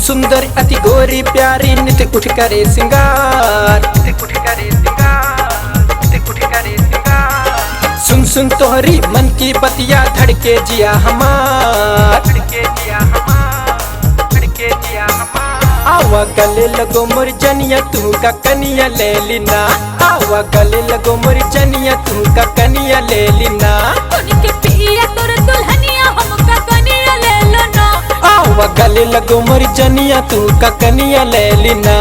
सुंदर अति गोरी प्यारी नित उठ करे सिंगार। सुन सुन तोहरी मन की बतिया धड़के जिया हमार। आवा गले लगो मोर जनिया तू का कनिया ले लीना। आवा गले लगो मोर जनिया तू का कनिया ले लीना। उनके पिया तोर दुल्हनिया हमका कनिया ले लो ना। आवा गले लगो मोर जनिया तू का कनिया ले लीना।